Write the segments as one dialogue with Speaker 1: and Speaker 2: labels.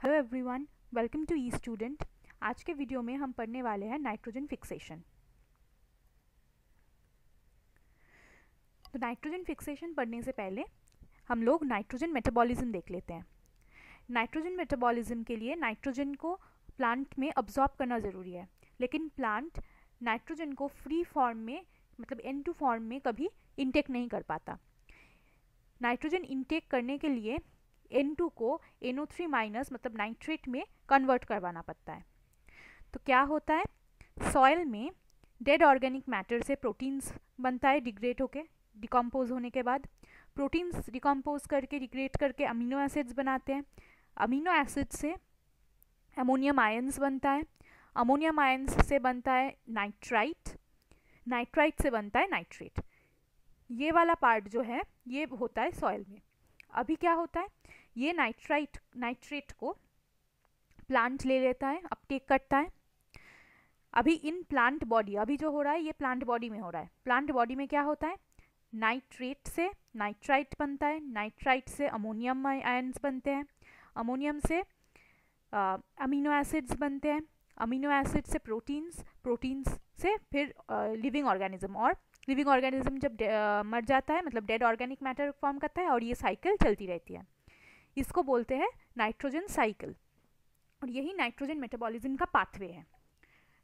Speaker 1: Hello everyone, welcome to E student. आज के video में हम पढ़ने वाले हैं नाइट्रोजन फिक्सेशन। तो नाइट्रोजन फिक्सेशन पढ़ने से पहले हम लोग नाइट्रोजन मेटाबॉलिज्म देख लेते हैं। नाइट्रोजन मेटाबॉलिज्म के लिए नाइट्रोजन को प्लांट में अब्जॉर्ब करना ज़रूरी है, लेकिन प्लांट नाइट्रोजन को फ्री फॉर्म में मतलब N2 फॉर्म में कभी इनटेक नहीं कर पाता। नाइट्रोजन इनटेक करने के लिए N2 को NO3 माइनस मतलब नाइट्रेट में कन्वर्ट करवाना पड़ता है। तो क्या होता है, सॉइल में डेड ऑर्गेनिक मैटर से प्रोटीन्स बनता है डिग्रेड होके, डिकम्पोज होने के बाद प्रोटीन्स डिकम्पोज करके डिग्रेड करके अमीनो एसिड्स बनाते हैं। अमीनो एसिड से अमोनियम आयंस बनता है, अमोनियम आयंस से बनता है नाइट्राइट, नाइट्राइट से बनता है नाइट्रेट। ये वाला पार्ट जो है ये होता है सॉइल में। अभी क्या होता है, ये नाइट्रेट को प्लांट ले लेता है, अपटेक करता है। अभी इन प्लांट बॉडी अभी जो हो रहा है ये प्लांट बॉडी में हो रहा है। प्लांट बॉडी में क्या होता है, नाइट्रेट से नाइट्राइट बनता है, नाइट्राइट से अमोनियम आयंस बनते हैं, अमोनियम से अमीनो एसिड्स बनते हैं, अमीनो एसिड से प्रोटीन्स, प्रोटीन्स से फिर लिविंग ऑर्गेनिज्म, और लिविंग ऑर्गेनिज्म जब मर जाता है मतलब डेड ऑर्गेनिक मैटर फॉर्म करता है, और ये साइकिल चलती रहती है। इसको बोलते हैं नाइट्रोजन साइकिल, और यही नाइट्रोजन मेटाबॉलिज्म का पाथवे है।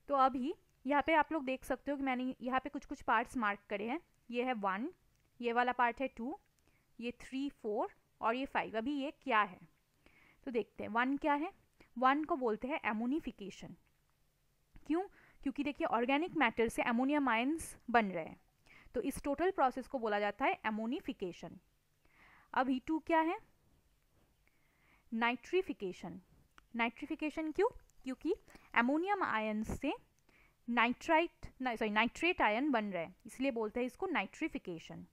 Speaker 1: तो अभी यहाँ पे आप लोग देख सकते हो कि मैंने यहाँ पे कुछ कुछ पार्ट्स मार्क करे हैं। ये है 1, ये वाला पार्ट है 2, ये 3, 4 और ये 5। अभी ये क्या है तो देखते हैं। 1 क्या है, 1 को बोलते हैं एमोनिफिकेशन। क्यों? क्योंकि देखिए ऑर्गेनिक मैटर से अमोनियम आयंस बन रहे हैं, तो इस टोटल प्रोसेस को बोला जाता है एमोनिफिकेशन। अभी 2 क्या है, नाइट्रिफिकेशन। नाइट्रिफिकेशन क्यों? क्योंकि अमोनियम आयन से नाइट्रेट आयन बन रहे हैं, इसलिए बोलते हैं इसको नाइट्रिफिकेशन।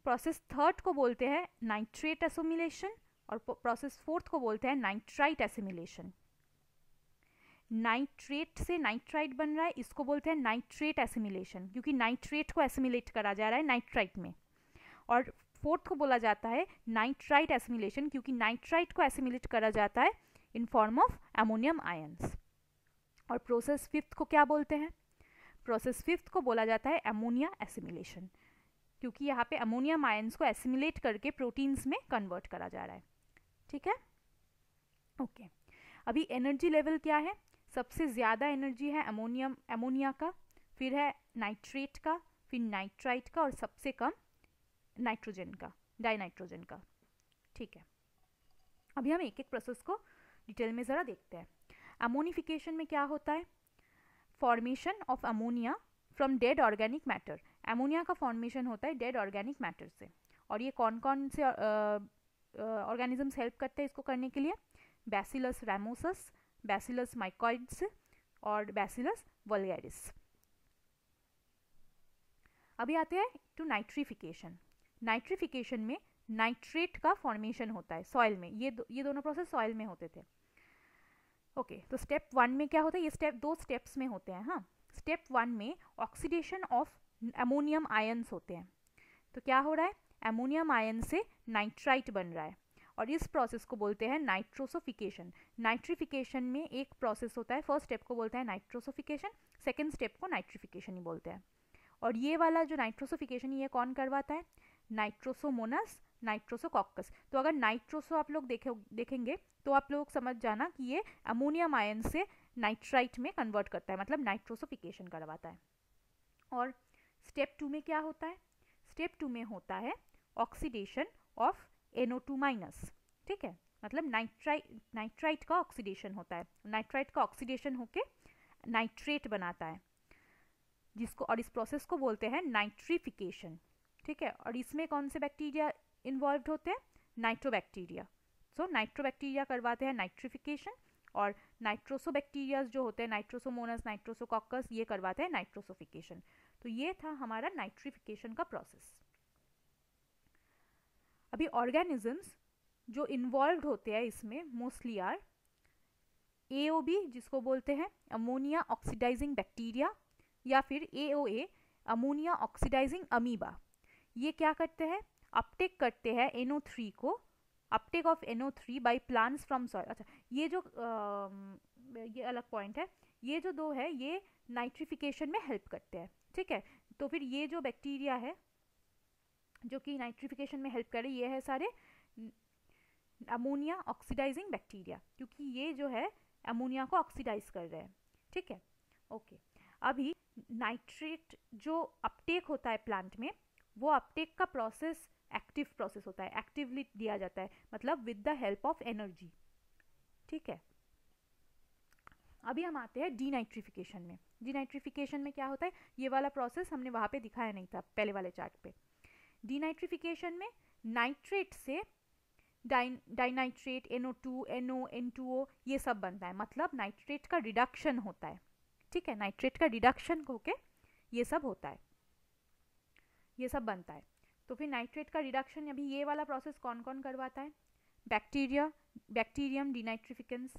Speaker 1: प्रोसेस 3 को बोलते हैं नाइट्रेट एसिमिलेशन, और प्रोसेस 4 को बोलते हैं नाइट्राइट एसिमिलेशन। नाइट्रेट से नाइट्राइट बन रहा है, इसको बोलते हैं नाइट्रेट एसिमिलेशन, क्योंकि नाइट्रेट को एसिमिलेट करा जा रहा है नाइट्राइट में। और 4th को बोला जाता है नाइट्राइट एसिमिलेशन, क्योंकि नाइट्राइट को एसिमिलेट करा जाता है in form of ammonium ions. और प्रोसेस 5th को क्या बोलते हैं, प्रोसेस 5th को बोला जाता है अमोनिया एसिमिलेशन, क्योंकि यहाँ पे अमोनियम आयंस को एसिमिलेट करके प्रोटीन्स में कन्वर्ट करा जा रहा है। ठीक है, ओके। अभी एनर्जी लेवल क्या है, सबसे ज़्यादा एनर्जी है अमोनिया का, फिर है नाइट्रेट का, फिर नाइट्राइट का, और सबसे कम नाइट्रोजन का, डाइनाइट्रोजन का। ठीक है, अभी हम एक एक प्रोसेस को डिटेल में ज़रा देखते हैं। अमोनिफिकेशन में क्या होता है, formation of ammonia from dead organic matter. Ammonia का फॉर्मेशन होता है डेड ऑर्गेनिक मैटर से, और ये कौन कौन से ऑर्गेनिजम्स हेल्प करते हैं इसको करने के लिए, बैसिलस रैमोसस, बैसिलस माइकोइड्स और बैसिलस वल्गैरिस। अभी आते हैं टू नाइट्रिफिकेशन। नाइट्रिफिकेशन में नाइट्रेट का फॉर्मेशन होता है सॉइल में, ये दोनों प्रोसेस सॉइल में होते थे। ओके, तो स्टेप 1 में क्या होता है, ये स्टेप 2 स्टेप्स में होते हैं। हाँ, स्टेप 1 में ऑक्सीडेशन ऑफ अमोनियम आयंस होते हैं। तो क्या हो रहा है, अमोनियम आयन से नाइट्राइट बन रहा है, और इस प्रोसेस को बोलते हैं नाइट्रोसोफिकेशन। नाइट्रिफिकेशन में एक प्रोसेस होता है, फर्स्ट स्टेप को बोलते हैं नाइट्रोसोफिकेशन, सेकेंड स्टेप को नाइट्रिफिकेशन ही बोलते हैं। और ये वाला जो नाइट्रोसोफिकेशन ये कौन करवाता है, नाइट्रोसोमोनस, नाइट्रोसोकॉकस। तो अगर नाइट्रोसो आप लोग देखेंगे तो आप लोग समझ जाना कि ये अमोनियम आयन से नाइट्राइट में कन्वर्ट करता है, मतलब नाइट्रोसोफिकेशन करवाता है। और स्टेप 2 में क्या होता है, स्टेप 2 में होता है ऑक्सीडेशन ऑफ NO2 माइनस। ठीक है, मतलब नाइट्राइट का ऑक्सीडेशन होता है, नाइट्राइट का ऑक्सीडेशन होके नाइट्रेट बनाता है, जिसको, और इस प्रोसेस को बोलते हैं नाइट्रिफिकेशन। ठीक है, और इसमें कौन से बैक्टीरिया इन्वॉल्व होते हैं, नाइट्रोबैक्टीरिया। सो नाइट्रोबैक्टीरिया करवाते हैं नाइट्रिफिकेशन, और नाइट्रोसोबैक्टीरिया जो होते हैं नाइट्रोसोमोनस, नाइट्रोसोकॉकस, ये करवाते हैं नाइट्रोसोफिकेशन। तो ये था हमारा नाइट्रिफिकेशन का प्रोसेस। अभी ऑर्गेनिजम्स जो इन्वॉल्व होते हैं इसमें मोस्टली आर AOB, जिसको बोलते हैं अमोनिया ऑक्सीडाइजिंग बैक्टीरिया, या फिर AOA, अमोनिया ऑक्सीडाइजिंग अमीबा। ये क्या करते हैं, अपटेक करते हैं NO3 को Uptake of NO3 by plants from soil. अच्छा, ये जो ये अलग पॉइंट है, ये जो दो है ये नाइट्रिफिकेशन में हेल्प करते हैं, ठीक है। तो फिर ये जो बैक्टीरिया है जो कि नाइट्रिफिकेशन में हेल्प करे, ये है सारे अमोनिया ऑक्सीडाइजिंग बैक्टीरिया, क्योंकि ये जो है अमोनिया को ऑक्सीडाइज कर रहे हैं, ठीक है। ओके, अभी नाइट्रेट जो अपटेक होता है प्लांट में, वो अपटेक का प्रोसेस एक्टिव प्रोसेस होता है, एक्टिवली दिया जाता है, मतलब with the help of energy, ठीक है। अभी हम आते हैं डीनाइट्रिफिकेशन में। डीनाइट्रिफिकेशन में क्या होता है, ये वाला प्रोसेस हमने वहाँ पे दिखाया नहीं था पहले वाले चार्ट पे। डीनाइट्रिफिकेशन में नाइट्रेट से डाइनाइट्रेट, NO2, NO, N2O ये सब बनता है, मतलब नाइट्रेट का रिडक्शन होता है, ठीक है। नाइट्रेट का रिडक्शन होके ये सब होता है, ये सब बनता है। तो फिर नाइट्रेट का रिडक्शन, अभी ये वाला प्रोसेस कौन कौन करवाता है? Bacterium denitrificans,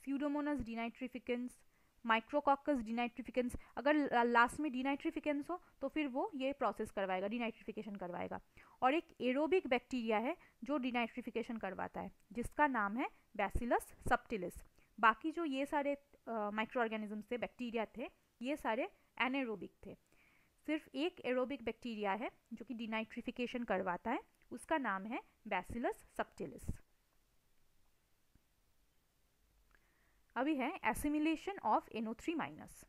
Speaker 1: Pseudomonas denitrificans, Micrococcus denitrificans. अगर लास्ट में डीनाइट्रिफिकेंस हो तो फिर वो ये प्रोसेस करवाएगा, डीनाइट्रिफिकेशन करवाएगा। और एक एरोबिक बैक्टीरिया है जो डीनाइट्रिफिकेशन करवाता है, जिसका नाम है बैसिलस सबटिलिस। बाकी जो ये सारे माइक्रो ऑर्गेनिज्म थे, बैक्टीरिया थे, ये सारे एनारोबिक थे। सिर्फ एक एरोबिक बैक्टीरिया है जो कि डीनाइट्रिफिकेशन करवाता है, उसका नाम है बैसिलस सबटिलिस। अभी है assimilation of NO3 minus.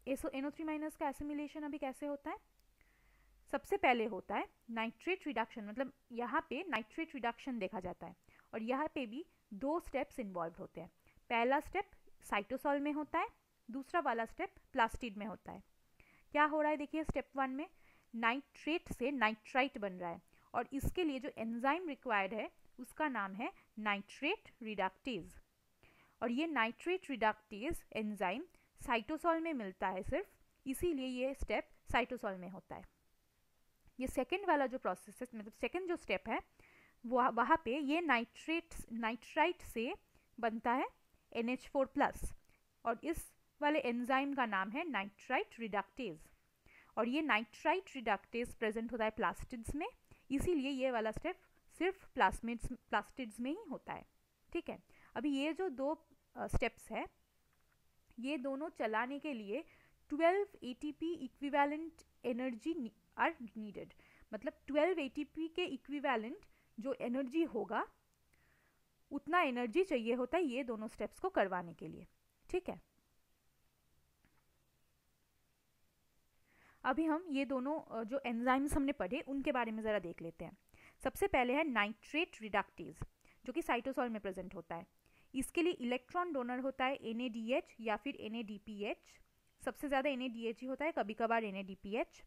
Speaker 1: NO3 minus का एसिमिलेशन अभी कैसे होता है? सबसे पहले होता है नाइट्रेट रिडक्शन, मतलब यहाँ पे नाइट्रेट रिडक्शन देखा जाता है, और यहाँ पे भी दो स्टेप्स इन्वॉल्व होते हैं। पहला स्टेप साइटोसॉल में होता है, दूसरा वाला स्टेप प्लास्टिड में होता है। क्या हो रहा है देखिए, स्टेप 1 में नाइट्रेट से नाइट्राइट बन रहा है, और इसके लिए जो एंजाइम रिक्वायर्ड है उसका नाम है नाइट्रेट रिडक्टेज। और ये नाइट्रेट रिडक्टेज एंजाइम साइटोसॉल में मिलता है सिर्फ, इसीलिए ये स्टेप साइटोसॉल में होता है। ये सेकेंड वाला जो प्रोसेस है, मतलब सेकेंड जो स्टेप है, वहाँ पे ये नाइट्राइट से बनता है NH4+, और इस वाले एंजाइम का नाम है नाइट्राइट रिडक्टेज। और ये नाइट्राइट रिडक्टेज प्रेजेंट होता है प्लास्टिड्स में, इसीलिए ये वाला स्टेप सिर्फ प्लास्टिड्स में ही होता है, ठीक है। अभी ये जो दो स्टेप्स है, ये दोनों चलाने के लिए 12 ATP equivalent energy are needed, मतलब 12 ATP के इक्विवेलेंट जो एनर्जी होगा उतना एनर्जी चाहिए होता है ये दोनों स्टेप्स को करवाने के लिए, ठीक है। अभी हम ये दोनों जो एंजाइम्स हमने पढ़े उनके बारे में ज़रा देख लेते हैं। सबसे पहले है नाइट्रेट रिडक्टेज, जो कि साइटोसॉल में प्रेजेंट होता है। इसके लिए इलेक्ट्रॉन डोनर होता है NADH या फिर NADPH। सबसे ज़्यादा NADH ही होता है, कभी कभार NADPH।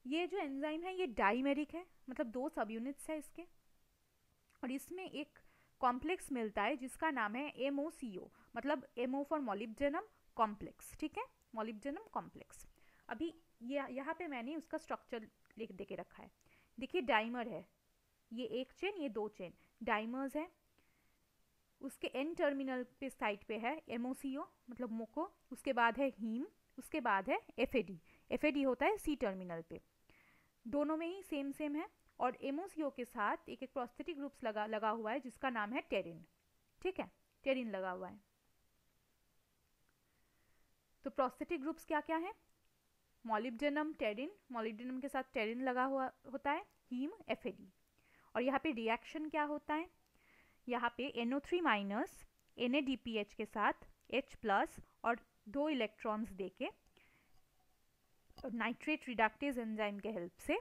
Speaker 1: ये जो एंजाइम है ये डाइमेरिक है, मतलब दो सब यूनिट्स है इसके, और इसमें एक कॉम्प्लेक्स मिलता है जिसका नाम है MOCO, मतलब MO फॉर मॉलिब्डेनम कॉम्प्लेक्स, ठीक है, मॉलिब्डेनम कॉम्प्लेक्स। अभी यहाँ पे मैंने उसका स्ट्रक्चर लिख दे के रखा है। देखिए डाइमर है, ये एक चेन, ये दो चेन डाइमर्स है। उसके एन टर्मिनल पे साइड पे है MOCO, मतलब मोको, उसके बाद है हीम, उसके बाद है FAD होता है C टर्मिनल पे। दोनों में ही सेम सेम है, और MOCO के साथ एक प्रोस्थेटिक ग्रुप्स लगा हुआ है जिसका नाम है टेरिन, ठीक है, टेरिन लगा हुआ है। तो प्रोस्थेटिक ग्रुप्स क्या क्या है? मॉलिब्डेनम टेरिन, मॉलिब्डेनम के साथ टेरिन लगा हुआ होता है, हीम FAD। और यहाँ पे रिएक्शन क्या होता है? यहाँ पे NO3 माइनस NADPH के साथ H+ और 2 इलेक्ट्रॉन्स देके नाइट्रेट रिडक्टेज एंजाइम के हेल्प से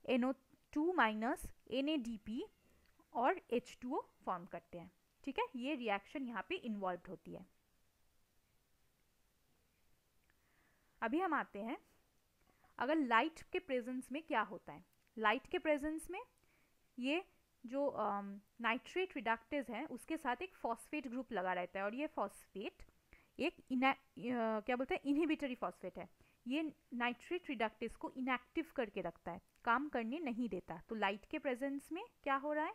Speaker 1: NO2 माइनस NADP और H2O फॉर्म करते हैं, ठीक है। ये रिएक्शन यहाँ पे इन्वॉल्व होती है। अभी हम आते हैं, अगर लाइट के प्रेजेंस में क्या होता है। लाइट के प्रेजेंस में ये जो नाइट्रेट रिडक्टेज है उसके साथ एक फॉस्फेट ग्रुप लगा रहता है, और ये फॉस्फेट एक क्या बोलते हैं, इनहिबिटरी फॉस्फेट है। ये नाइट्रेट रिडक्टेज को इनएक्टिव करके रखता है, काम करने नहीं देता। तो लाइट के प्रेजेंस में क्या हो रहा है,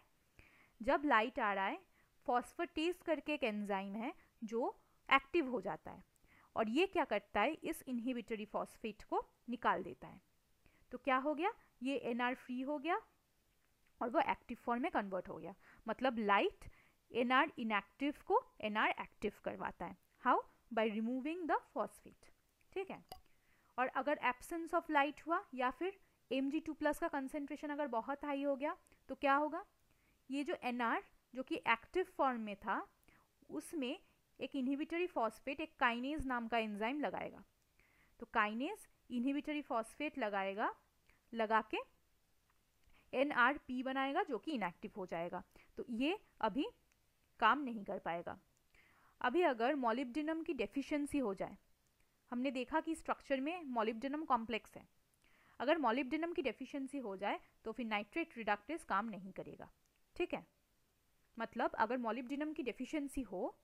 Speaker 1: जब लाइट आ रहा है, फॉस्फेटेज करके एक एंजाइम है जो एक्टिव हो जाता है, और ये क्या करता है, इस इनहिबिटरी फॉस्फेट को निकाल देता है। तो क्या हो गया, ये NR फ्री हो गया, और वो एक्टिव फॉर्म में कन्वर्ट हो गया। मतलब लाइट एनआर इनएक्टिव को एनआर एक्टिव करवाता है। How? By removing the phosphate. ठीक है। और अगर एब्सेंस ऑफ लाइट हुआ या फिर Mg2+ का कंसेंट्रेशन अगर बहुत हाई हो गया तो क्या होगा? ये जो एनआर जो कि एक्टिव फॉर्म में था उसमें एक इनहिबिटरी फॉस्फेट, एक काइनेज नाम का एंजाइम लगाएगा। तो काइनेज इनहिबिटरी फॉस्फेट लगाएगा, लगा के NRP बनाएगा जो कि इनएक्टिव हो जाएगा। तो ये अभी काम नहीं कर पाएगा। अभी अगर मॉलिब्डेनम की डेफिशिएंसी हो जाए, हमने देखा कि स्ट्रक्चर में मॉलिब्डेनम कॉम्प्लेक्स है, अगर मॉलिब्डेनम की डेफिशिएंसी हो जाए तो फिर नाइट्रेट रिडक्टेज काम नहीं करेगा। ठीक है। मतलब अगर मॉलिब्डेनम की डेफिशिएंसी हो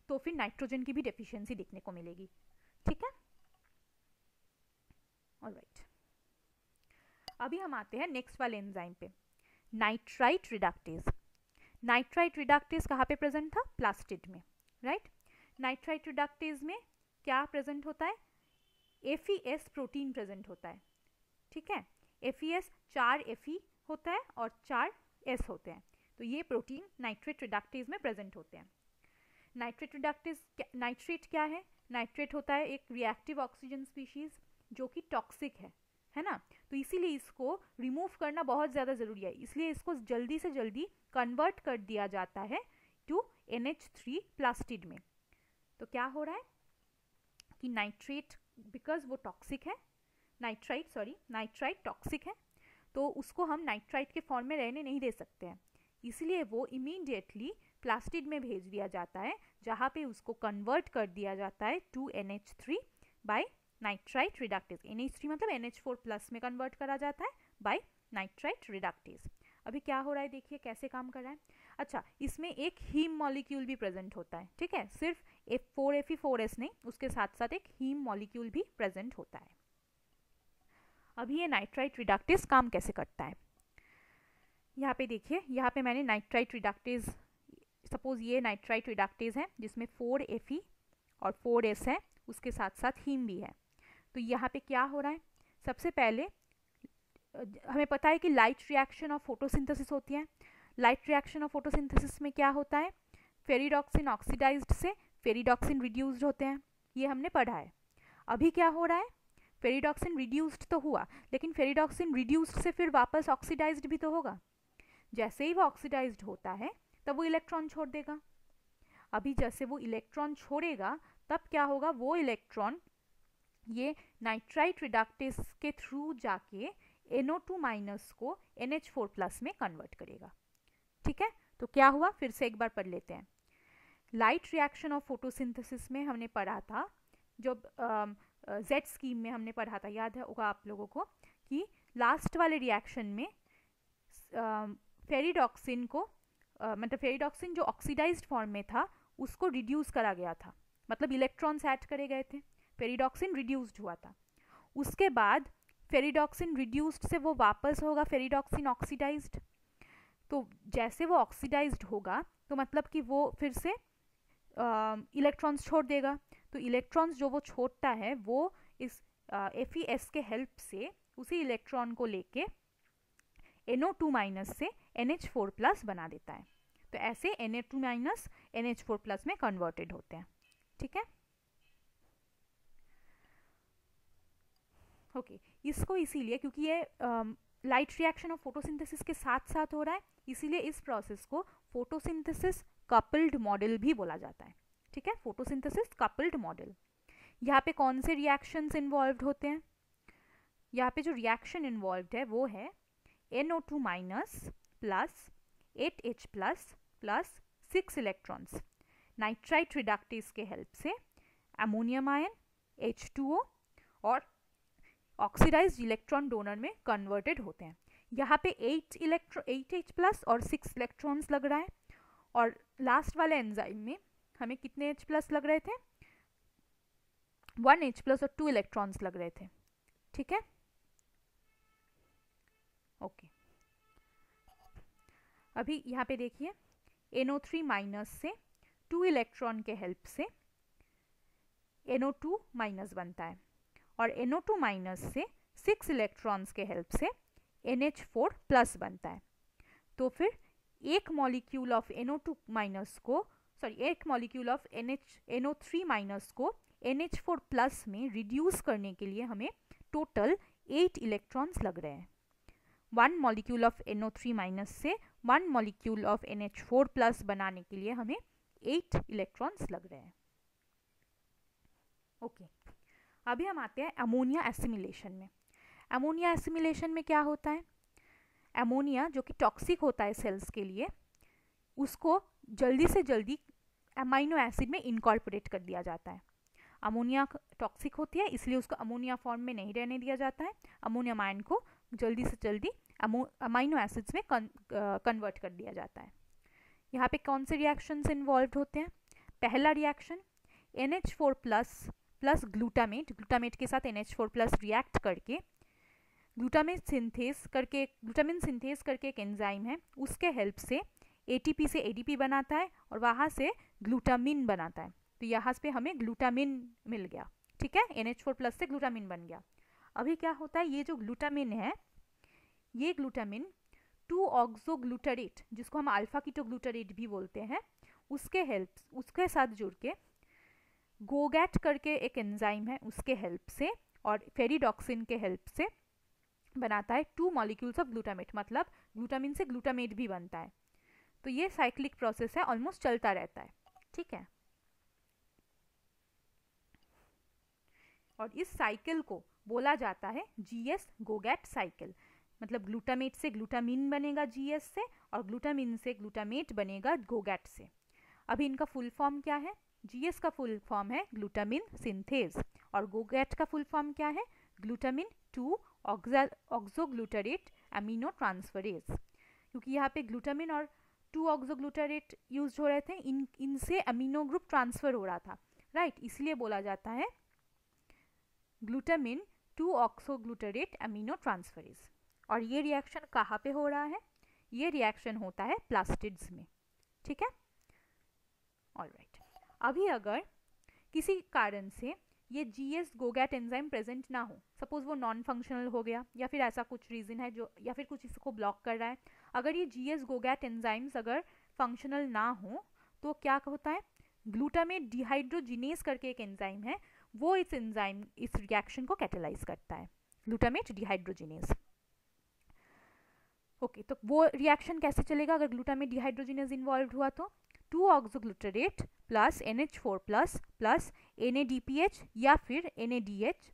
Speaker 1: तो फिर नाइट्रोजन की भी डेफिशिएंसी देखने को मिलेगी। ठीक है। ऑलराइट, अभी हम आते हैं नेक्स्ट वाले एंजाइम पे, नाइट्राइट रिडक्टेज। नाइट्राइट रिडक्टेज कहाँ पे प्रेजेंट था? प्लास्टिड में, राइट। नाइट्राइट रिडक्टेज में क्या प्रेजेंट होता है? FeS प्रोटीन प्रेजेंट होता है। ठीक है। FeS 4 Fe होता है और 4 S होते हैं। तो ये प्रोटीन नाइट्रेट रिडक्टेज में प्रेजेंट होते हैं। नाइट्रेट रिडक्टेज, नाइट्रेट क्या है? नाइट्रेट होता है एक रिएक्टिव ऑक्सीजन स्पीशीज जो कि टॉक्सिक है ना। तो इसीलिए इसको रिमूव करना बहुत ज़्यादा ज़रूरी है, इसलिए इसको जल्दी से जल्दी कन्वर्ट कर दिया जाता है टू NH3 प्लास्टिड में। तो क्या हो रहा है कि नाइट्रेट, बिकॉज वो टॉक्सिक है, नाइट्राइट टॉक्सिक है, तो उसको हम नाइट्राइट के फॉर्म में रहने नहीं दे सकते हैं, इसलिए वो इमीडिएटली प्लास्टिड में भेज दिया जाता है जहाँ पे उसको कन्वर्ट कर दिया जाता है to NH3 bye nitrite reductase. NH3 मतलब NH4+ में कन्वर्ट करा जाता है बाय नाइट्राइट रिडक्टेज। अभी क्या हो रहा है देखिए कैसे काम कर रहा है। अच्छा, इसमें एक हीम मॉलिक्यूल भी प्रेजेंट होता है। ठीक है, सिर्फ F4Fe4S नहीं, उसके साथ साथ एक हीम मॉलिक्यूल भी प्रेजेंट होता है। अभी ये नाइट्राइट रिडक्टेज काम कैसे करता है, यहाँ पे देखिए, यहाँ पे मैंने नाइट्राइट रिडक्टेज, सपोज ये नाइट्राइट रिडक्टेज है जिसमें 4 Fe और 4 S है, उसके साथ साथ हीम भी है। तो यहाँ पे क्या हो रहा है, सबसे पहले हमें पता है कि लाइट रिएक्शन ऑफ फोटोसिंथेसिस होती है। लाइट रिएक्शन ऑफ फोटोसिंथेसिस में क्या होता है, फेरिडॉक्सिन ऑक्सीडाइज्ड से फेरिडॉक्सिन रिड्यूस्ड होते हैं, ये हमने पढ़ा है। अभी क्या हो रहा है, फेरिडॉक्सिन रिड्यूस्ड तो हुआ, लेकिन फेरिडॉक्सिन रिड्यूस्ड से फिर वापस ऑक्सीडाइज्ड भी तो होगा। जैसे ही वो ऑक्सीडाइज्ड होता है तब वो इलेक्ट्रॉन छोड़ देगा। अभी जैसे वो इलेक्ट्रॉन छोड़ेगा तब क्या होगा, वो इलेक्ट्रॉन ये नाइट्राइट रिडक्टेज के थ्रू जाके NO2- को NH4+ में कन्वर्ट करेगा। ठीक है, तो क्या हुआ फिर से एक बार पढ़ लेते हैं। लाइट रिएक्शन ऑफ फोटोसिंथेसिस में हमने पढ़ा था, जो Z स्कीम में हमने पढ़ा था, याद है होगा आप लोगों को, कि लास्ट वाले रिएक्शन में फेरिडॉक्सिन को मतलब फेरिडॉक्सिन जो ऑक्सीडाइज्ड फॉर्म में था उसको रिड्यूस करा गया था, मतलब इलेक्ट्रॉन्स ऐड करे गए थे, फेरिडॉक्सिन रिड्यूस्ड हुआ था। उसके बाद फेरिडॉक्सिन रिड्यूस्ड से वो वापस होगा फेरिडॉक्सिन ऑक्सीडाइज्ड। तो जैसे वो ऑक्सीडाइज्ड होगा तो मतलब कि वो फिर से इलेक्ट्रॉन्स छोड़ देगा। तो इलेक्ट्रॉन्स जो वो छोड़ता है वो इस FeS के हेल्प से उसी इलेक्ट्रॉन को लेके NO2- से NH4+ बना देता है। तो ऐसे Na2- NH4+ में कन्वर्टेड होते हैं। ठीक है, ओके। इसको इसीलिए क्योंकि ये लाइट रिएक्शन ऑफ फोटोसिंथेसिस के साथ साथ हो रहा है, इसीलिए इस प्रोसेस को फोटोसिंथेसिस कपल्ड मॉडल भी बोला जाता है। ठीक है, फोटोसिंथेसिस कपल्ड मॉडल। यहाँ पे कौन से रिएक्शंस इन्वॉल्व होते हैं, यहाँ पे जो रिएक्शन इन्वॉल्व है वो है NO2- plus 8H+ plus 6 electrons nitrite reductase के हेल्प से अमोनियम आयन H2O और ऑक्सीडाइज्ड इलेक्ट्रॉन डोनर में कन्वर्टेड होते हैं। यहाँ पे 8H+ और 6 इलेक्ट्रॉन्स लग रहा है, और लास्ट वाले एंजाइम में हमें कितने H+ लग रहे थे, 1H+ और 2 इलेक्ट्रॉन्स लग रहे थे। ठीक है, ओके। अभी यहाँ पे देखिए NO3- से 2 इलेक्ट्रॉन के हेल्प से NO2- बनता है, और NO2- से 6 इलेक्ट्रॉन्स के हेल्प से NH4+ बनता है। तो फिर एक मॉलिक्यूल ऑफ NO2 माइनस को एक मॉलिक्यूल ऑफ NO3 माइनस को NH4 प्लस में रिड्यूस करने के लिए हमें टोटल 8 इलेक्ट्रॉन्स लग रहे हैं। 1 मॉलिक्यूल ऑफ NO3 माइनस से 1 मॉलिक्यूल ऑफ NH4 प्लस बनाने के लिए हमें 8 इलेक्ट्रॉन्स लग रहे हैं। ओके, अभी हम आते हैं अमोनिया एसिमिलेशन में। अमोनिया एसिमिलेशन में क्या होता है? अमोनिया जो कि टॉक्सिक होता है सेल्स के लिए, उसको जल्दी से जल्दी अमाइनो एसिड में इनकॉर्पोरेट कर दिया जाता है। अमोनिया टॉक्सिक होती है इसलिए उसको अमोनिया फॉर्म में नहीं रहने दिया जाता है, अमोनियम आयन को जल्दी से जल्दी अमाइनो एसिड्स में कन्वर्ट कर दिया जाता है। यहाँ पे कौन से रिएक्शंस इन्वॉल्व होते हैं? पहला रिएक्शन NH4 प्लस ग्लूटामेट के साथ NH4 प्लस रिएक्ट करके ग्लूटामिन सिंथेज करके एक एंजाइम है, उसके हेल्प से ATP से ADP बनाता है और वहाँ से ग्लूटामिन बनाता है। तो यहाँ पे हमें ग्लूटामिन मिल गया, ठीक है, NH4 प्लस से ग्लूटामिन बन गया। अभी क्या होता है, ये जो ग्लूटामिन है, ये ग्लूटामिन 2-ऑक्सोग्लूटारेट, जिसको हम अल्फा कीटोग्लूटारेट भी बोलते हैं, उसके साथ जुड़ के गोगैट करके एक एंजाइम है, उसके हेल्प से और फेरिडॉक्सिन के हेल्प से बनाता है 2 मॉलिक्यूल्स ऑफ ग्लूटामेट, मतलब ग्लूटामिन से ग्लूटामेट भी बनता है। तो ये साइक्लिक प्रोसेस है, ऑलमोस्ट चलता रहता है, ठीक है। और इस साइकिल को बोला जाता है GS गोगैट साइकिल, मतलब ग्लूटामेट से ग्लूटामिन बनेगा GS से और ग्लूटामिन से ग्लूटामेट बनेगा गोगैट से। अभी इनका फुल फॉर्म क्या है? GS का फुल फॉर्म है ग्लूटामिन सिंथेज और गोगैट का फुल फॉर्म क्या है? Glutamine two oxoglutarate amino transferase. क्योंकि यहाँ पे ग्लूटामिन और 2-ऑक्सोग्लूटारेट यूज हो रहे थे, इनसे अमीनो ग्रुप ट्रांसफर हो रहा था, राइट, इसलिए बोला जाता है ग्लूटामिन 2-ऑक्सोग्लूटारेट अमीनो ट्रांसफरेज। और ये रिएक्शन कहाँ पे हो रहा है? ये रिएक्शन होता है प्लास्टिड्स में, ठीक है, ऑलराइट। अभी अगर किसी कारण से ये GS गोगैट एंजाइम प्रेजेंट ना हो, सपोज वो नॉन फंक्शनल हो गया या फिर ऐसा कुछ रीजन है जो, या फिर कुछ इसको ब्लॉक कर रहा है, अगर ये GS गोगैट एंजाइम्स अगर फंक्शनल ना हो तो क्या होता है? ग्लूटामेट डिहाइड्रोजिनेज करके एक एंजाइम है, वो इस रिएक्शन को कैटेलाइज करता है, ग्लूटामेट डिहाइड्रोजिनेज। ओके, तो वो रिएक्शन कैसे चलेगा अगर ग्लूटामेट डिहाइड्रोजिनेज इन्वॉल्व हुआ? तो 2-ऑक्सोग्लूटारेट प्लस NH4 प्लस NADPH या फिर NADH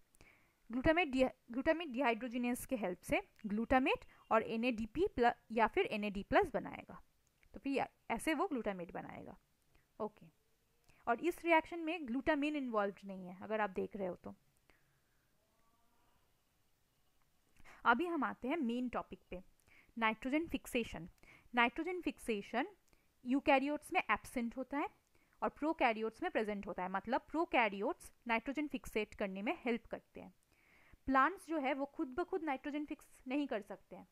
Speaker 1: ग्लूटामेट डिहाइड्रोजिनेज के हेल्प से ग्लूटामेट और NADP या फिर NAD प्लस बनाएगा, तो फिर ऐसे वो ग्लूटामेट बनाएगा। ओके, और इस रिएक्शन में ग्लूटामिन इन्वॉल्व नहीं है अगर आप देख रहे हो तो। अभी हम आते हैं मेन टॉपिक पे, nitrogen fixation. Nitrogen fixation eukaryotes में एब्सेंट होता है और प्रोकैरियोट्स में प्रेजेंट होता है, मतलब प्रोकैरियोट्स नाइट्रोजन फिक्सेट करने में हेल्प करते हैं। प्लांट्स जो है वो खुद ब खुद नाइट्रोजन फिक्स नहीं कर सकते हैं,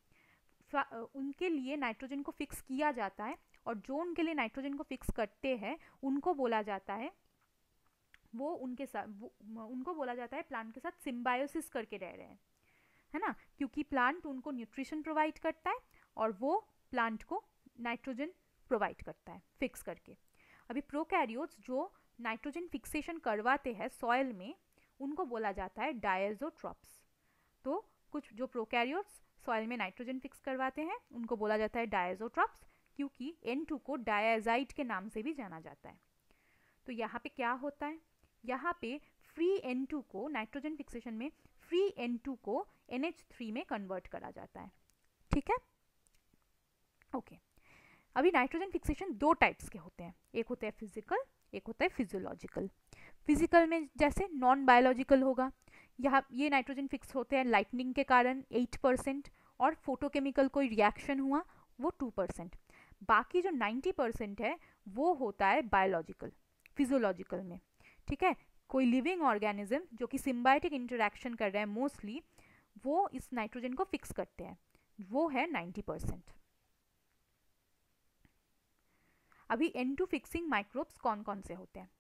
Speaker 1: उनके लिए नाइट्रोजन को फिक्स किया जाता है, और जो उनके लिए नाइट्रोजन को फिक्स करते हैं उनको बोला जाता है उनको बोला जाता है प्लांट के साथ सिम्बायोसिस करके रह रहे हैं, है ना, क्योंकि प्लांट उनको न्यूट्रिशन प्रोवाइड करता है और वो प्लांट को नाइट्रोजन प्रोवाइड करता है फिक्स करके। अभी प्रोकैरियोट्स जो नाइट्रोजन फिक्सेशन करवाते हैं सॉइल में, उनको बोला जाता है डायज़ोट्रॉप्स। तो कुछ जो प्रोकैरियोट्स सॉइल में नाइट्रोजन फिक्स करवाते हैं उनको बोला जाता है डायज़ोट्रॉप्स, क्योंकि N2 को डायज़ाइड के नाम से भी जाना जाता है। तो यहाँ पे क्या होता है? यहाँ पे फ्री N2 को नाइट्रोजन फिक्सेशन में फ्री N2 को NH3 में कन्वर्ट करा जाता है, ठीक है, ओके। अभी नाइट्रोजन फिक्सेशन 2 टाइप्स के होते हैं, एक होता है फिजिकल, एक होता है फिजियोलॉजिकल। फिजिकल में जैसे नॉन बायोलॉजिकल होगा, यहाँ ये नाइट्रोजन फिक्स होते हैं लाइटनिंग के कारण 8% और फोटोकेमिकल कोई रिएक्शन हुआ वो 2%। बाकी जो 90% है वो होता है बायोलॉजिकल, फिजियोलॉजिकल में, ठीक है। कोई लिविंग ऑर्गेनिज्म जो कि सिम्बायोटिक इंटरेक्शन कर रहे हैं मोस्टली, वो इस नाइट्रोजन को फिक्स करते हैं, वो है 90%। अभी N2 फिक्सिंग माइक्रोब्स कौन कौन से होते हैं?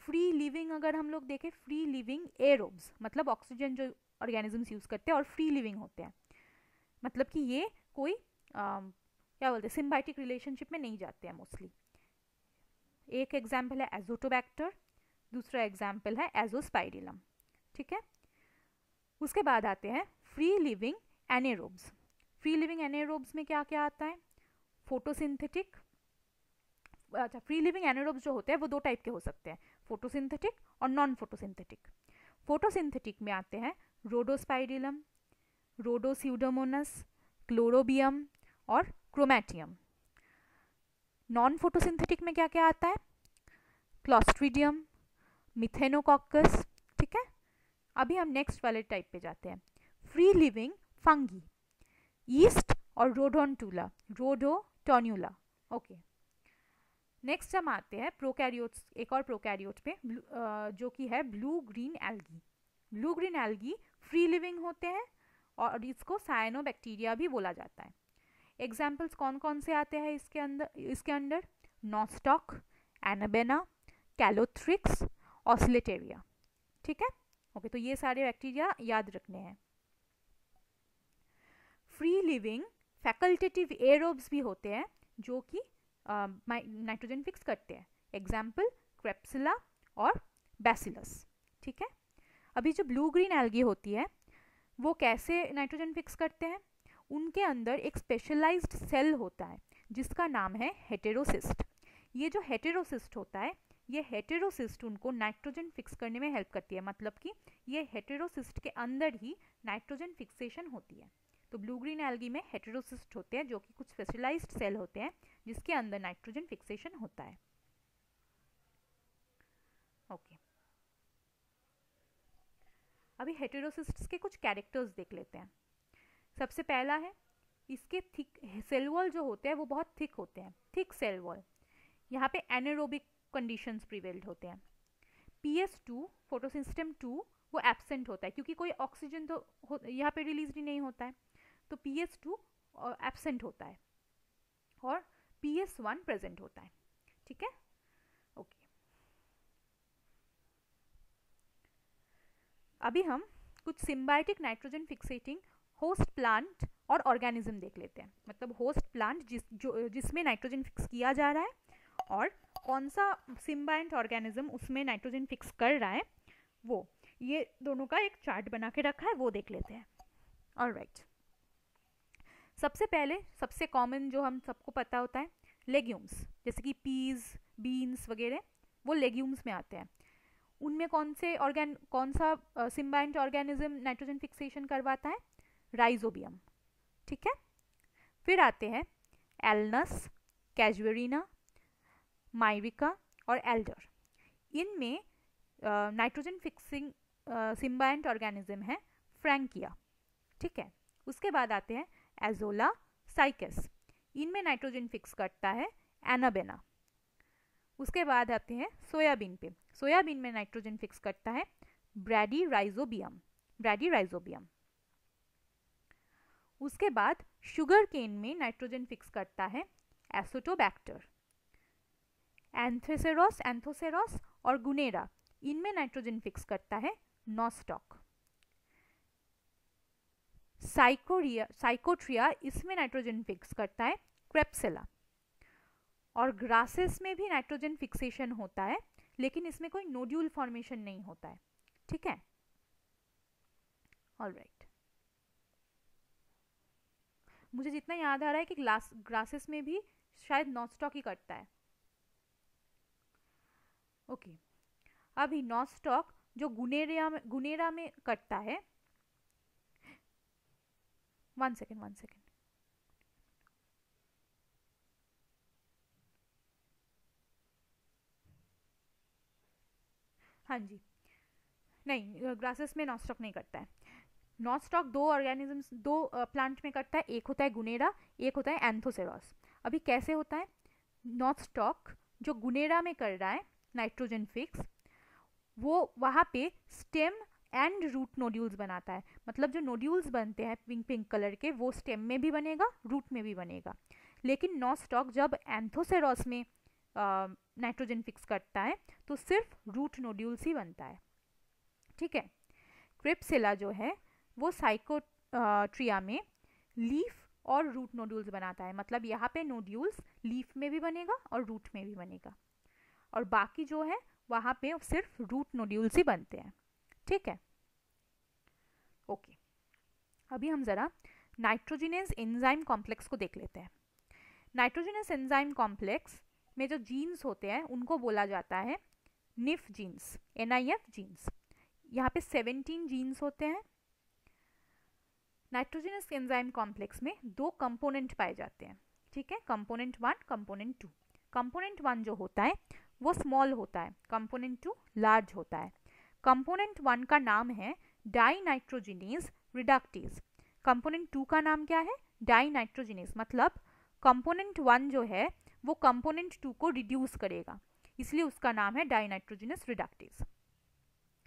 Speaker 1: फ्री लिविंग अगर हम लोग देखें, फ्री लिविंग एरोब्स, मतलब ऑक्सीजन जो ऑर्गेनिजम्स यूज करते हैं और फ्री लिविंग होते हैं, मतलब कि ये कोई क्या बोलते हैं, सिम्बायोटिक रिलेशनशिप में नहीं जाते हैं मोस्टली। एक एग्जाम्पल है एजोटोबैक्टर, दूसरा एग्जाम्पल है एजोस्पाइरिलम। ठीक है, उसके बाद आते हैं फ्री लिविंग एनेरोब्स। फ्री लिविंग एनेरोब्स में क्या क्या आता है, फोटोसिंथेटिक। अच्छा, फ्री लिविंग एनेरोब्स जो होते हैं वो दो टाइप के हो सकते हैं, फोटोसिंथेटिक और नॉन फोटोसिंथेटिक। फोटोसिंथेटिक में आते हैं रोडोस्पाइरिलम, रोडोस्यूडोमोनस, क्लोरोबियम और क्रोमैटियम। नॉन फोटोसिंथेटिक में क्या क्या आता है, क्लॉस्ट्रीडियम, मिथेनोकॉकस। ठीक है, अभी हम नेक्स्ट वाले टाइप पे जाते हैं, फ्री लिविंग फंगी, ईस्ट और रोडोटोन्यूला। ओके, नेक्स्ट हम आते हैं प्रोकैरियोट्स, एक और प्रोकैरियोट पे जो कि है blue green algae. Blue green algae free living होते हैं और इसको साइनोबैक्टीरिया भी बोला जाता है। एग्जाम्पल्स कौन कौन से आते हैं इसके अंदर नॉस्टॉक, एनाबेना, कैलोथ्रिक्स, ऑसिलेटेरिया। ठीक है, ओके, तो ये सारे बैक्टीरिया याद रखने हैं। फ्री लिविंग फैकल्टेटिव एरोब्स भी होते हैं जो कि नाइट्रोजन फिक्स करते हैं। एग्जाम्पल क्रेप्सिला और बैसिलस। ठीक है, अभी जो ब्लू ग्रीन एल्गी होती है वो कैसे नाइट्रोजन फिक्स करते हैं, उनके अंदर एक स्पेशलाइज्ड सेल होता है जिसका नाम है हेटेरोसिस्ट। ये जो हेटेरोसिस्ट होता है, ये हेटेरोसिस्ट उनको नाइट्रोजन फिक्स करने में हेल्प करती है, मतलब कि ये हेटेरोसिस्ट के अंदर ही नाइट्रोजन फिक्सेशन होती है। तो ब्लू ग्रीन एल्गी में हेटेरोसिस्ट होते हैं जो कि कुछ स्पेशलाइज्ड सेल होते हैं जिसके अंदर नाइट्रोजन फिक्सेशन होता है। ओके, अभी हेटेरोसिस्ट्स के कुछ कैरेक्टर्स देख लेते हैं। सबसे पहला है, इसके थिक सेल वॉल जो होते हैं वो बहुत थिक होते हैं, थिक सेल वॉल। यहाँ पे एनारोबिक कंडीशंस प्रिवेल्ड होते हैं। PS2 फोटोसिस्टम 2 वो एब्सेंट होता है क्योंकि कोई ऑक्सीजन तो यहाँ पे रिलीज ही नहीं होता है, तो PS2 एब्सेंट होता है और PS1 प्रेजेंट होता है। ठीक है, ओके, अभी हम कुछ सिम्बायोटिक नाइट्रोजन फिक्सेटिंग होस्ट प्लांट और ऑर्गेनिज्म देख लेते हैं। मतलब होस्ट प्लांट जिसमें नाइट्रोजन फिक्स किया जा रहा है और कौन सा सिम्बायोट ऑर्गेनिज्म उसमें नाइट्रोजन फिक्स कर रहा है, वो ये दोनों का एक चार्ट बना के रखा है, वो देख लेते हैं। ऑलराइट, सबसे पहले सबसे कॉमन जो हम सबको पता होता है लेग्यूम्स, जैसे कि पीज, बीन्स वगैरह, वो लेग्यूम्स में आते हैं। उनमें कौन सा सिम्बायोट ऑर्गेनिज्म नाइट्रोजन फिक्सेशन करवाता है, राइजोबियम। ठीक है, फिर आते हैं एल्नस, कैजुएरिना, माइरिका और एल्डर। इनमें नाइट्रोजन फिक्सिंग सिम्बायोट ऑर्गेनिज्म है फ्रैंकिया। ठीक है, उसके बाद आते हैं एजोला, साइकस, इनमें नाइट्रोजन फिक्स करता है एनाबेना। उसके बाद आते हैं सोयाबीन पे, सोयाबीन में नाइट्रोजन फिक्स करता है ब्रैडीराइजोबियम। उसके बाद शुगर केन में नाइट्रोजन फिक्स करता है एसोटोबैक्टर। एंथोसेरॉस और गुनेरा, इनमें नाइट्रोजन फिक्स करता है नॉस्टॉक। साइकोट्रिया, इसमें नाइट्रोजन फिक्स करता है क्रेप्सिला। और ग्रासेस में भी नाइट्रोजन फिक्सेशन होता है लेकिन इसमें कोई नोड्यूल फॉर्मेशन नहीं होता है। ठीक है, ऑलराइट, मुझे जितना याद आ रहा है कि ग्रासेस में भी शायद नॉस्टॉक ही करता है। ओके, अभी नॉस्टॉक जो गुनेरा में करता है, वन सेकेंड, हाँ जी, नहीं, ग्रासेस में नॉस्टॉक नहीं करता है। नॉस्टॉक दो प्लांट में करता है, एक होता है गुनेरा, एक होता है एंथोसेरॉस। अभी कैसे होता है, नॉस्टॉक जो गुनेरा में कर रहा है नाइट्रोजन फिक्स, वो वहाँ पे स्टेम एंड रूट नोड्यूल्स बनाता है। मतलब जो नोड्यूल्स बनते हैं पिंक कलर के, वो स्टेम में भी बनेगा, रूट में भी बनेगा। लेकिन नॉस्टॉक जब एंथोसेरॉस में नाइट्रोजन फिक्स करता है तो सिर्फ रूट नोड्यूल्स ही बनता है। ठीक है, क्रिप्सिला जो है वो साइकोट्रिया में लीफ और रूट नोड्यूल्स बनाता है। मतलब यहाँ पे नोड्यूल्स लीफ में भी बनेगा और रूट में भी बनेगा, और बाकी जो है वहाँ पे सिर्फ रूट नोड्यूल्स ही बनते हैं। ठीक है, ओके। अभी हम ज़रा नाइट्रोजिनेज एंजाइम कॉम्प्लेक्स को देख लेते हैं। नाइट्रोजिनस एंजाइम कॉम्प्लेक्स में जो जीन्स होते हैं उनको बोला जाता है NIF जीन्स, NIF जीन्स। यहाँ पे 17 जीन्स होते हैं। नाइट्रोजिनस एंजाइम कॉम्प्लेक्स में 2 कंपोनेंट पाए जाते हैं। ठीक है, कंपोनेंट 1, कंपोनेंट 2। कंपोनेंट 1 जो होता है वो स्मॉल होता है, कंपोनेंट 2 लार्ज होता है। कंपोनेंट 1 का नाम है डाइनाइट्रोजिनेज रिडक्टेज। कंपोनेंट 2 का नाम क्या है? डाइनाइट्रोजिनेज। मतलब कंपोनेंट 1 जो है वो कंपोनेंट 2 को रिड्यूस करेगा, इसलिए उसका नाम है डाइनाइट्रोजिनेज रिडक्टेज।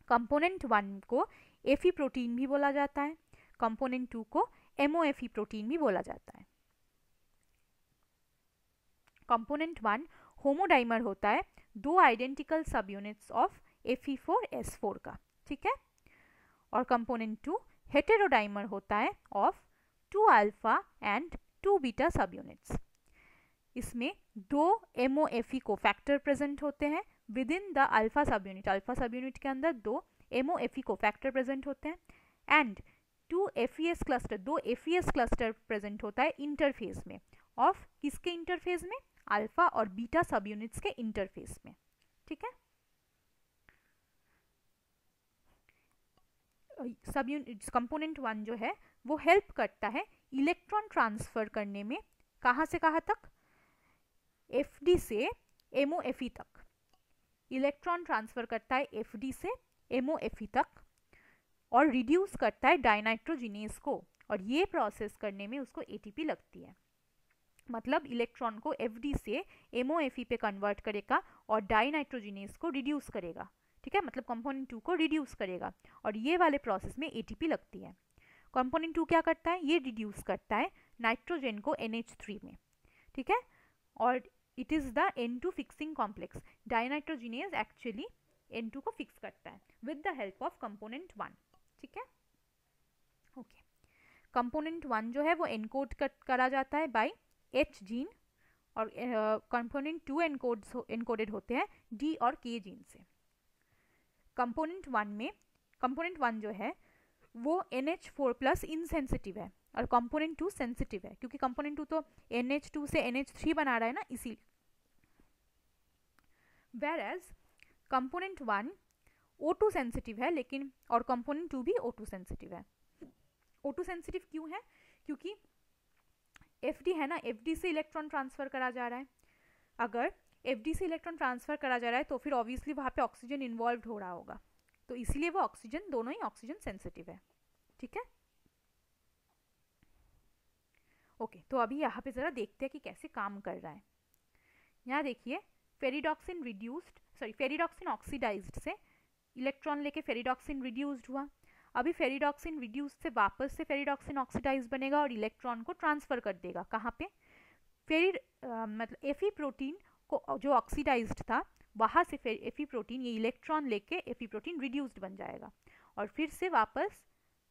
Speaker 1: कंपोनेंट 1 को एफी प्रोटीन भी बोला जाता है, कंपोनेंट 2 को MOFE प्रोटीन भी बोला जाता है। कंपोनेंट 1 होमोडाइमर होता है 2 आइडेंटिकल सब यूनिट्स ऑफ Fe4S4 का। ठीक है, और कंपोनेंट 2 हेटेरोडाइमर होता है ऑफ 2 अल्फा एंड 2 बीटा सब यूनिट्स। इसमें 2 MOFE कोफैक्टर प्रेजेंट होते हैं विद इन द अल्फा सब यूनिट। अल्फा सब यूनिट के अंदर 2 MOFE कोफैक्टर प्रेजेंट होते हैं and 2 FES cluster, 2 FES cluster present होता है इंटरफेस में। ऑफ किसके इंटरफेस में? अल्फा और बीटा सब यूनिट्स के इंटरफेस में। ठीक है, सब यूनिट कंपोनेंट 1 जो है वो हेल्प करता है इलेक्ट्रॉन ट्रांसफर करने में। कहाँ से कहाँ तक? FD से MOFE तक। इलेक्ट्रॉन ट्रांसफर करता है FD से MOFE तक और रिड्यूस करता है डाइनाइट्रोजिनेज को, और ये प्रोसेस करने में उसको ATP लगती है। मतलब इलेक्ट्रॉन को FD से MOFE पे कन्वर्ट करेगा और डाइनाइट्रोजिनेज को रिड्यूस करेगा। ठीक है, मतलब कंपोनेंट 2 को रिड्यूस करेगा, और ये वाले प्रोसेस में ATP लगती है। कंपोनेंट 2 क्या करता है? ये रिड्यूस करता है नाइट्रोजन को NH3 में। ठीक है, और it is the N2 fixing complex. Dinitrogenase actually N2 को फिक्स करता है with the help of component 1। ठीक है, ओके। कंपोनेंट 1 जो है वो एनकोड करा जाता है बाय H जीन, और कंपोनेंट 2 एनकोडेड होते हैं D और K जीन से। कंपोनेंट 1 में, कंपोनेंट 1 जो है वो NH4+ इनसेंसिटिव है और कंपोनेंट 2 सेंसिटिव है, क्योंकि कंपोनेंट 2 तो NH2 से NH3 बना रहा है ना, इसीलिए। whereas कंपोनेंट 1 O2 सेंसिटिव है, लेकिन और कंपोनेंट 2 भी O2 सेंसिटिव है। O2 सेंसिटिव क्यों है? क्योंकि FD है ना, FD से इलेक्ट्रॉन ट्रांसफर करा जा रहा है। अगर FD से इलेक्ट्रॉन ट्रांसफर करा जा रहा है तो फिर ऑब्वियसली वहाँ पे ऑक्सीजन इन्वॉल्व हो रहा होगा, तो इसीलिए वो ऑक्सीजन, दोनों ही ऑक्सीजन सेंसिटिव है। ठीक है, ओके। तो अभी यहाँ पे ज़रा देखते हैं कि कैसे काम कर रहा है। यहाँ देखिए, ferredoxin reduced, sorry ferredoxin oxidised से इलेक्ट्रॉन लेके फेरिडॉक्सिन रिड्यूस्ड हुआ। अभी फेरिडॉक्सिन रिड्यूस्ड से वापस से फेरिडॉक्सिन ऑक्सीडाइज बनेगा और इलेक्ट्रॉन को ट्रांसफर कर देगा। कहाँ पे? मतलब Fe प्रोटीन को जो ऑक्सीडाइज्ड था वहाँ से फिर Fe प्रोटीन, ये इलेक्ट्रॉन लेके Fe प्रोटीन रिड्यूस्ड बन जाएगा और फिर से वापस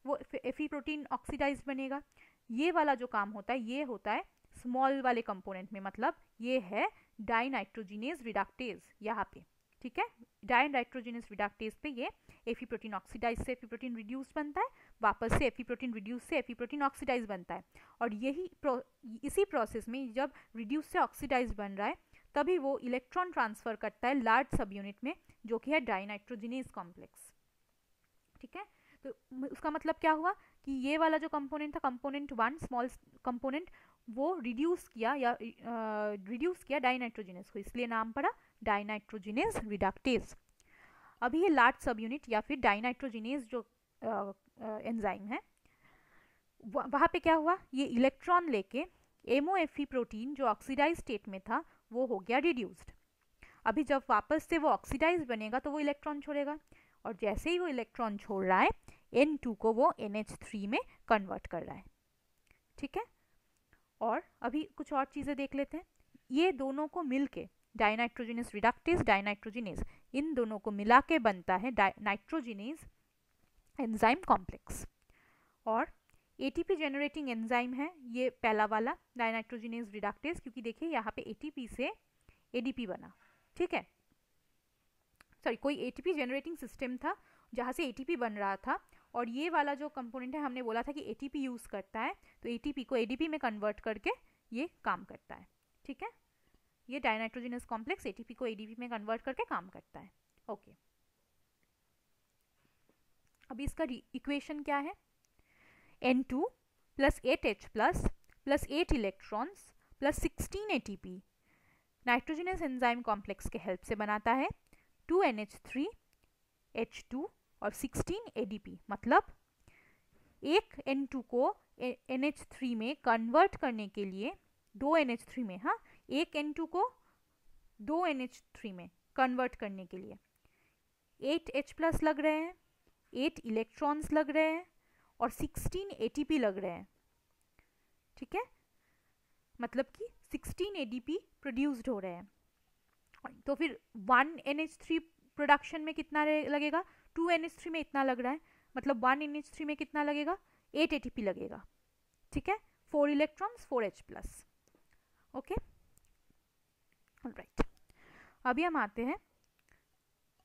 Speaker 1: वो Fe प्रोटीन ऑक्सीडाइज्ड बनेगा। ये वाला जो काम होता है ये होता है स्मॉल वाले कंपोनेंट में, मतलब ये है डाइनाइट्रोजिनेज रिडक्टेज यहाँ पे। ठीक है, डाइनाइट्रोजिनेज रिडक्टेज पे ये Fe प्रोटीन ऑक्सीडाइज से Fe प्रोटीन रिड्यूस बनता है, वापस से Fe प्रोटीन रिड्यूस से Fe प्रोटीन ऑक्सीडाइज बनता है। और इसी प्रोसेस में जब रिड्यूस से ऑक्सीडाइज बन रहा है तभी वो इलेक्ट्रॉन ट्रांसफर करता है लार्ज सब यूनिट में, जो कि है डाइनाइट्रोजिनेज कॉम्प्लेक्स। ठीक है, तो उसका मतलब क्या हुआ कि ये वाला जो कंपोनेंट था, कंपोनेंट 1 स्मॉल कंपोनेंट, वो रिड्यूस किया डाइनाइट्रोजिनेज को, इसलिए नाम पड़ा डाइनाइट्रोजिनेज रिडक्टेज। अभी ये लार्ज सब यूनिट या फिर डाइनाइट्रोजिनेज जो एंजाइम है, वहाँ पे क्या हुआ, ये इलेक्ट्रॉन लेके MOFE प्रोटीन जो ऑक्सीडाइज स्टेट में था वो हो गया रिड्यूस्ड। अभी जब वापस से वो ऑक्सीडाइज बनेगा तो वो इलेक्ट्रॉन छोड़ेगा, और जैसे ही वो इलेक्ट्रॉन छोड़ रहा है N2 को वो NH3 में कन्वर्ट कर रहा है। ठीक है, और अभी कुछ और चीज़ें देख लेते हैं। ये दोनों को मिलके डाइनाइट्रोजिनेज रिडक्टेज, डाइनाइट्रोजिनेज, इन दोनों को मिला के बनता है नाइट्रोजिनेज एंजाइम कॉम्प्लेक्स। और एटीपी जनरेटिंग एंजाइम है ये पहला वाला डाइनाइट्रोजिनेज रिडक्टेज, क्योंकि देखिए यहाँ पे एटीपी से एडीपी बना, ठीक है, सॉरी कोई एटीपी जनरेटिंग सिस्टम था जहाँ से एटीपी बन रहा था, और ये वाला जो कंपोनेंट है हमने बोला था कि एटीपी यूज़ करता है, तो एटीपी को एडीपी में कन्वर्ट करके ये काम करता है, ठीक है। ये डाइनाइट्रोजिनस कॉम्प्लेक्स एटीपी को एडीपी में कन्वर्ट करके काम करता है, ओके। अभी इसका इक्वेशन क्या है, N2 plus 8H plus 8 electrons plus 16 ATP nitrogenous enzyme complex के हेल्प से बनाता है 2NH3 H2 और 16 ADP। मतलब एक N2 को NH3 में कन्वर्ट करने के लिए 2 NH3 में, हाँ, एक N2 को 2 NH3 में कन्वर्ट करने के लिए 8H प्लस लग रहे हैं, 8 इलेक्ट्रॉन्स लग रहे हैं और 16 ATP लग रहे हैं, ठीक है। मतलब कि 16 ADP प्रोड्यूस्ड हो रहे हैं। तो फिर 1 NH3 प्रोडक्शन में कितना लगेगा, 2 NH3 में इतना लग रहा है, मतलब 1 NH3 में कितना लगेगा, 8 ATP लगेगा, ठीक है, 4 electrons 4H plus, okay, alright. अभी हम आते हैं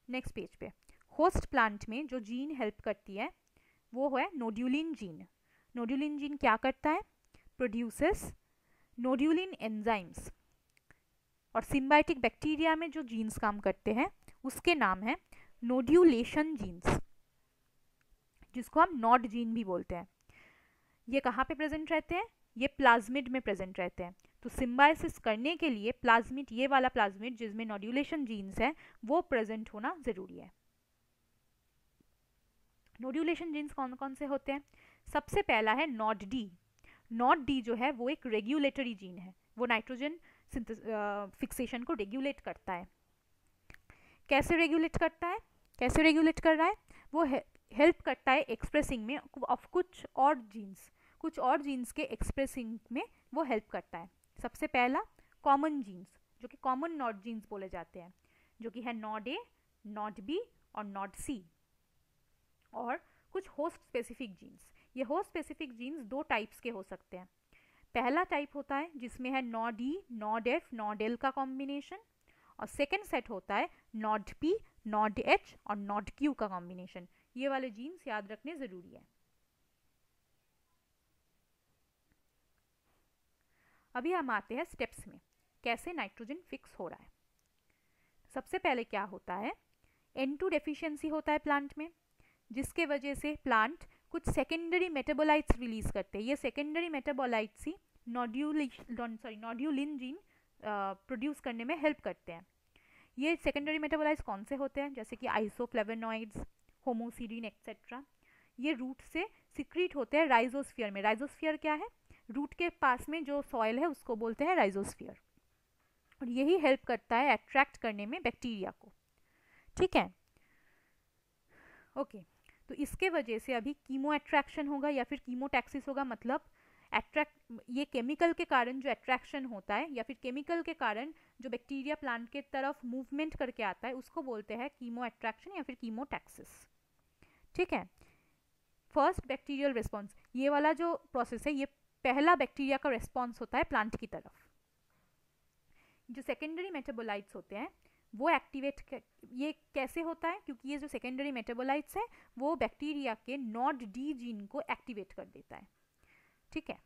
Speaker 1: नेक्स्ट पेज पे। होस्ट प्लांट में जो जीन हेल्प करती है वो है नोड्यूलिन जीन। नोड्यूलिन जीन क्या करता है, प्रोड्यूसेस नोड्यूलिन एंजाइम्स, और सिम्बायोटिक बैक्टीरिया में जो जीन्स काम करते हैं उसके नाम है नोड्यूलेशन जीन्स, जिसको हम नॉड जीन भी बोलते हैं। ये कहाँ पे प्रेजेंट रहते हैं, ये प्लाज्मिड में प्रेजेंट रहते हैं। तो सिम्बायोसिस करने के लिए प्लाज्मिड, ये वाला प्लाज्मिड जिसमें नोड्यूलेशन जीन्स है, वो प्रेजेंट होना जरूरी है। नोड्यूलेशन जीन्स कौन कौन से होते हैं, सबसे पहला है नॉड डी। नॉड डी जो है वो एक रेगुलेटरी जीन है, वो नाइट्रोजन फिक्सेशन को रेगुलेट करता है। कैसे रेगुलेट करता है, कैसे रेगुलेट कर रहा है, वो हेल्प करता है एक्सप्रेसिंग में ऑफ कुछ और जीन्स के एक्सप्रेसिंग में वो हेल्प करता है। सबसे पहला कॉमन जीन्स, जो कि कॉमन नॉड जीन्स बोले जाते हैं, जो कि है नॉड ए, नॉड बी और नॉड सी, और कुछ होस्ट स्पेसिफिक जीन्स। ये होस्ट स्पेसिफिक जीन्स दो टाइप्स के हो सकते हैं। पहला टाइप होता है जिसमें है नॉड ई, नॉड एफ, नॉड एल का कॉम्बिनेशन, और सेकेंड सेट होता है नॉड पी, नॉड एच और नॉड क्यू का कॉम्बिनेशन। ये वाले जीन्स याद रखने जरूरी है। अभी हम आते हैं स्टेप्स में, कैसे नाइट्रोजन फिक्स हो रहा है। सबसे पहले क्या होता है, N2 डेफिशिएंसी होता है प्लांट में, जिसके वजह से प्लांट कुछ सेकेंडरी मेटाबोलाइट्स रिलीज करते हैं। ये सेकेंडरी मेटाबोलाइट्स ही नोड्यूलिन जीन प्रोड्यूस करने में हेल्प करते हैं। ये सेकेंडरी मेटाबोलाइट्स कौन से होते हैं, जैसे कि आइसोफ्लेवोनॉइड्स, होमोसीडीन एक्सेट्रा। ये रूट से सिक्रीट होते हैं राइजोस्फीयर में। राइजोस्फीयर क्या है, रूट के पास में जो सॉइल है उसको बोलते हैं राइजोस्फीयर, और यही हेल्प करता है अट्रैक्ट करने में बैक्टीरिया को, ठीक है, ओके। तो इसके वजह से अभी कीमो अट्रैक्शन होगा या फिर कीमोटैक्सिस होगा, मतलब ये केमिकल के कारण जो अट्रैक्शन होता है या फिर केमिकल के कारण जो बैक्टीरिया प्लांट के तरफ मूवमेंट करके आता है उसको बोलते हैं कीमो अट्रैक्शन या फिर कीमोटैक्सिस, ठीक है। फर्स्ट बैक्टीरियल रिस्पॉन्स, ये वाला जो प्रोसेस है ये पहला बैक्टीरिया का रिस्पॉन्स होता है प्लांट की तरफ। जो सेकेंडरी मेटाबोलाइट्स होते हैं वो एक्टिवेट, ये कैसे होता है, क्योंकि ये जो सेकेंडरी मेटाबोलाइट्स है वो बैक्टीरिया के नॉड डी जीन को एक्टिवेट कर देता है, ठीक है।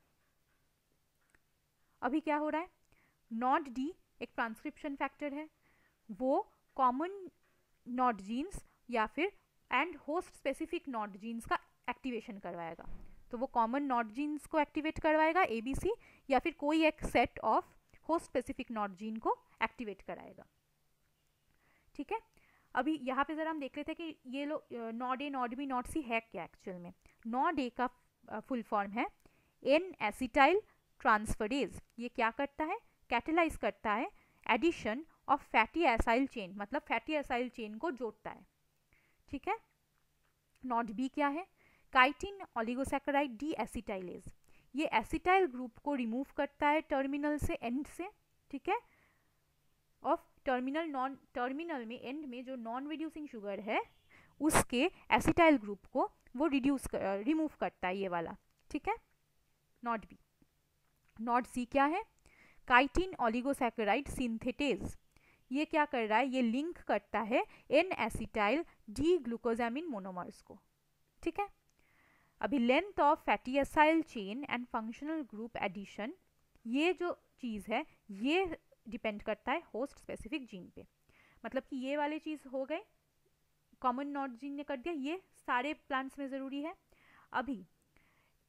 Speaker 1: अभी क्या हो रहा है, नॉड डी एक ट्रांसक्रिप्शन फैक्टर है, वो कॉमन नॉड जीन्स या फिर and host specific nod genes का एक्टिवेशन करवाएगा। तो वो कॉमन नॉड जीन्स को एक्टिवेट करवाएगा ABC, या फिर कोई एक set of host specific nod gene को एक्टिवेट कराएगा, ठीक है। अभी यहाँ पे जरा हम देख लेते हैं कि ये लोग nod A, nod B, nod C है क्या एक्चुअल में। नॉड ए का फुल फॉर्म है एन एसिटाइल ट्रांसफरेज। ये क्या करता है, कैटेलाइज करता है addition of fatty acyl chain, मतलब फैटी एसाइल चेन को जोड़ता है, ठीक है। नॉड बी क्या है, काइटिन ओलिगोसैकेराइड डी एसिटाइलेज। ये एसिटाइल ग्रुप को रिमूव करता है टर्मिनल से, एंड से, ठीक है, ऑफ टर्मिनल में एंड में जो नॉन रिड्यूसिंग शुगर है उसके एसिटाइल ग्रुप को वो रिमूव करता है, ये वाला, ठीक है, नॉट बी। नॉट सी क्या है, काइटिन ओलिगोसैकेराइड सिंथेटेज। ये क्या कर रहा है, ये लिंक करता है N acetyl D glucosamine monomers को, ठीक है। अभी length of fatty acyl chain and functional group addition, ये जो चीज़ है ये डिपेंड करता है होस्ट स्पेसिफिक जीन पे। मतलब कि ये वाली चीज़ हो गए, कॉमन नॉट जीन ने कर दिया, ये सारे प्लांट्स में ज़रूरी है। अभी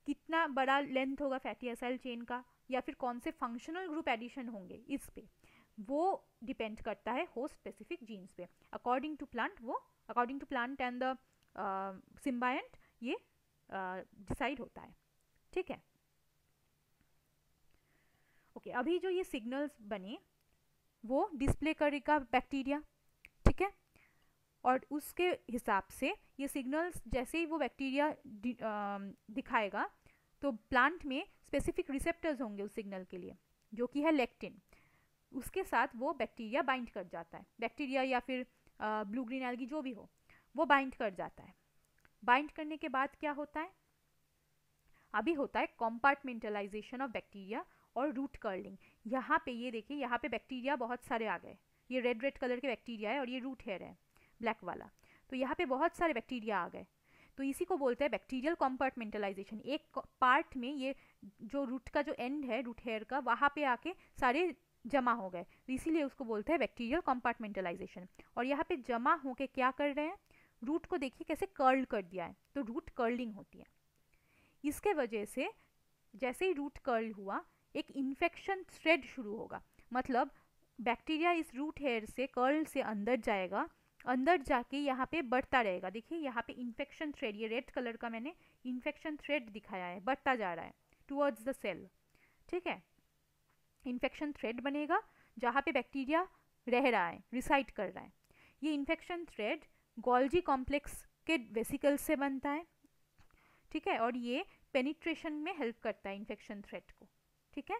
Speaker 1: कितना बड़ा लेंथ होगा फैटी एसाइल चेन का, या फिर कौन से फंक्शनल ग्रुप एडिशन होंगे, इस पे वो डिपेंड करता है होस्ट स्पेसिफिक जीन्स पे। According to plant and the symbiont ये डिसाइड होता है, ठीक है। ओके, अभी जो ये सिग्नल्स बने वो डिस्प्ले करेगा बैक्टीरिया, ठीक है। और उसके हिसाब से ये सिग्नल्स जैसे ही वो बैक्टीरिया दिखाएगा तो प्लांट में स्पेसिफिक रिसेप्टर्स होंगे उस सिग्नल के लिए, जो कि है लेक्टिन। उसके साथ वो बैक्टीरिया बाइंड कर जाता है, बैक्टीरिया या फिर ब्लू ग्रीन एल्गी जो भी हो, वो बाइंड कर जाता है। बाइंड करने के बाद क्या होता है, अभी होता है कंपार्टमेंटलाइजेशन ऑफ बैक्टीरिया और रूट कर्लिंग। यहाँ पे ये देखिए, यहाँ पे बैक्टीरिया बहुत सारे आ गए, ये रेड कलर के बैक्टीरिया है और ये रूट हेयर है ब्लैक वाला, तो यहाँ पे बहुत सारे बैक्टीरिया आ गए, तो इसी को बोलते हैं बैक्टीरियल कंपार्टमेंटलाइजेशन। एक पार्ट में ये जो रूट का जो एंड है रूट हेयर का, वहाँ पे आके सारे जमा हो गए, तो इसीलिए उसको बोलते हैं बैक्टीरियल कंपार्टमेंटलाइजेशन। और यहाँ पे जमा होके क्या कर रहे हैं, रूट को देखिए कैसे कर्ल कर दिया है, तो रूट कर्लिंग होती है। इसके वजह से जैसे ही रूट कर्ल हुआ एक इन्फेक्शन थ्रेड शुरू होगा, मतलब बैक्टीरिया इस रूट हेयर से कर्ल से अंदर जाएगा, अंदर जाके यहाँ पे बढ़ता रहेगा। देखिए यहाँ पे इन्फेक्शन थ्रेड, ये रेड कलर का मैंने इन्फेक्शन थ्रेड दिखाया है, बढ़ता जा रहा है टुवर्ड्स द सेल, ठीक है। इन्फेक्शन थ्रेड बनेगा जहाँ पे बैक्टीरिया रह रहा है, रिसाइड कर रहा है। ये इन्फेक्शन थ्रेड गोल्जी कॉम्प्लेक्स के वेसिकल से बनता है, ठीक है, और ये पेनिट्रेशन में हेल्प करता है इन्फेक्शन थ्रेड को, ठीक है।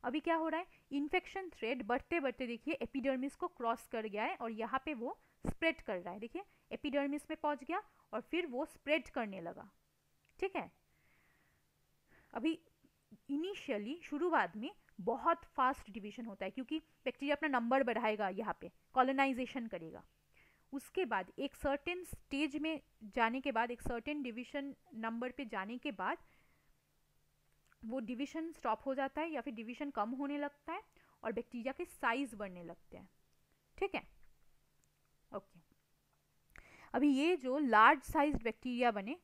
Speaker 1: अभी क्या हो रहा है, इन्फेक्शन थ्रेड बढ़ते बढ़ते देखिए एपिडर्मिस को क्रॉस कर गया है और यहाँ पे वो स्प्रेड कर रहा है। देखिए एपिडर्मिस में पहुंच गया और फिर वो स्प्रेड करने लगा, ठीक है। अभी इनिशियली शुरुआत में बहुत फास्ट डिवीजन होता है, क्योंकि बैक्टीरिया अपना नंबर बढ़ाएगा, यहाँ पे कॉलोनाइजेशन करेगा। उसके बाद एक सर्टेन स्टेज में जाने के बाद, एक सर्टेन डिवीजन नंबर पे जाने के बाद वो डिवीजन स्टॉप हो जाता है या फिर डिवीजन कम होने लगता है और बैक्टीरिया के साइज बढ़ने लगते हैं, ठीक है। ओके, अभी ये जो लार्ज साइज बैक्टीरिया बने,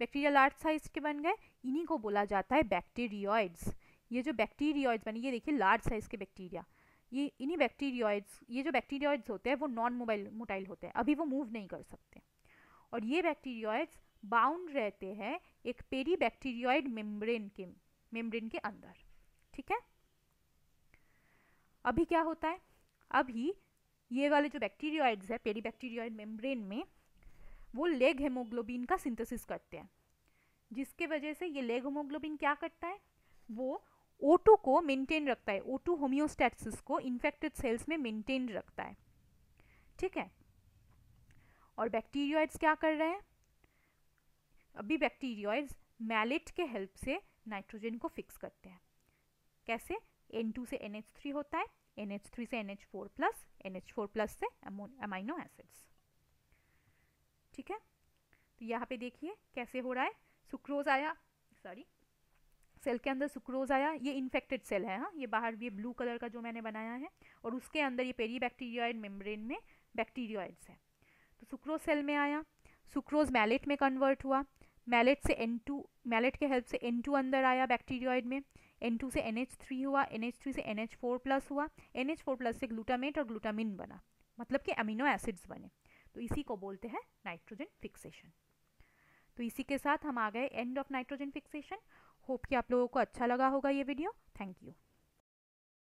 Speaker 1: बैक्टीरिया लार्ज साइज के बन गए, इन्हीं को बोला जाता है बैक्टीरियोइड्स। ये जो बैक्टीरियोइड्स बने, ये देखिए लार्ज साइज के बैक्टीरिया, ये इन्हीं बैक्टीरियोइड्स, ये जो बैक्टीरियोइड्स होते हैं वो नॉन मोटाइल होते हैं, अभी वो मूव नहीं कर सकते। और ये बैक्टीरियोइड्स बाउंड रहते हैं एक पेरी बैक्टीरियोइड मेम्ब्रेन के अंदर, ठीक है। अभी क्या होता है, अभी ये वाले जो बैक्टीरियोइड्स है पेरी बैक्टीरियोइड मेम्ब्रेन में, वो लेग हेमोग्लोबिन का सिंथेसिस करते हैं, जिसके वजह से ये लेग हेमोग्लोबिन क्या करता है, वो O2 को मेंटेन रखता है, O2 होम्योस्टैसिस को इन्फेक्टेड सेल्स में मेंटेन रखता है, ठीक है। और बैक्टीरियोइड्स क्या कर रहे हैं, अभी बैक्टीरियोइड्स मैलेट के हेल्प से नाइट्रोजन को फिक्स करते हैं। कैसे, N2 से NH3 होता है, NH3 से NH4 प्लस, NH4 प्लस से अमाइनो एसिड्स, ठीक है। तो यहाँ पे देखिए कैसे हो रहा है, सुक्रोज आया, सॉरी सेल के अंदर सुक्रोज आया, ये इन्फेक्टेड सेल है, हाँ, ये बाहर ये ब्लू कलर का जो मैंने बनाया है, और उसके अंदर ये पेरी बैक्टीरियोइड मेम्ब्रेन में बैक्टीरियोइड्स है। तो सुक्रोज सेल में आया, सुक्रोज मैलेट में कन्वर्ट हुआ, मैलेट से N2, मैलेट के हेल्प से N2 अंदर आया बैक्टीरियोइड में, N2 से NH3 हुआ, NH3 से NH4 प्लस हुआ, NH4 प्लस से ग्लूटामेट और ग्लूटामिन बना, मतलब कि अमीनो एसिड्स बने, तो इसी को बोलते हैं नाइट्रोजन फिक्सेशन। तो इसी के साथ हम आ गए end of nitrogen fixation. Hope कि आप लोगों को अच्छा लगा होगा ये वीडियो। Thank you.